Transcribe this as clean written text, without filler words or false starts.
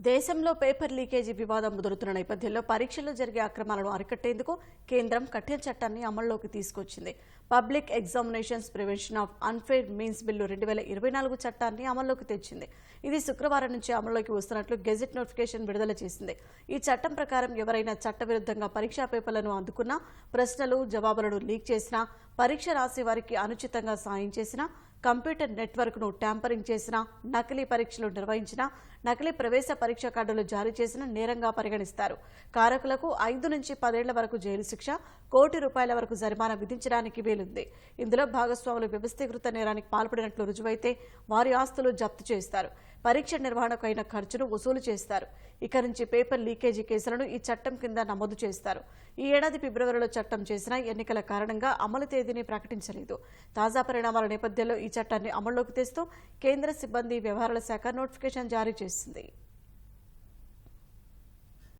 దేశంలో paper leakage వివాదం ముదురుతున్న నేపథ్యంలో పరీక్షల్లో జరిగే అక్రమాలను అరికట్టేందుకు కేంద్రం కఠిన చట్టాన్ని అమల్లోకి తీసుకొచ్చింది. Public examinations prevention of unfair means bill 2024 చట్టాన్ని అమల్లోకి తెచ్చింది. ఇది శుక్రవారం నుంచి అమల్లోకి వస్తున్నట్లు గెజెట్ నోటిఫికేషన్ విడుదల చేసింది. ఈ చట్టం ప్రకారం ఎవరైనా చట్టవిరుద్ధంగా పరీక్షా పేపర్లను అందుకున్నా, ప్రశ్నలు జవాబులను లీక్ చేసినా, పరీక్ష రాసే వారికి అనుచితంగా సాయం చేసినా, కంప్యూటర్ నెట్వర్క్ను ట్యాంపరింగ్ చేసినా, నకిలీ పరీక్షలు నిర్వహించినా, నకిలీ ప్రవేశ పరీక్ష కార్డులు జారీ చేసిన నేరంగా పరిగణిస్తారు. కారకులకు 5 నుంచి 10 ఏళ్ల వరకు జైలు శిక్ష, ₹1 కోటి వరకు జరిమానా విధించడానికి వీలుంది. ఇందులో భాగస్వాములు వ్యవస్థీకృత నేరానికి పాల్పడినట్లు రుజువైతే వారి ఆస్తులు జప్తు చేస్తారు. పరీక్ష నిర్వహణకు అయిన ఖర్చును వసూలు చేస్తారు. ఇక నుంచి పేపర్ లీకేజీ కేసులను ఈ చట్టం కింద నమోదు చేస్తారు. ఈ ఏడాది ఫిబ్రవరిలో చట్టం చేసిన ఎన్నికల కారణంగా అమలు తేదీని ప్రకటించలేదు. తాజా పరిణామాల నేపథ్యంలో ఈ చట్టాన్ని అమల్లోకి తెస్తూ కేంద్ర సిబ్బంది వ్యవహారాల శాఖ నోటిఫికేషన్ జారీ చేసింది.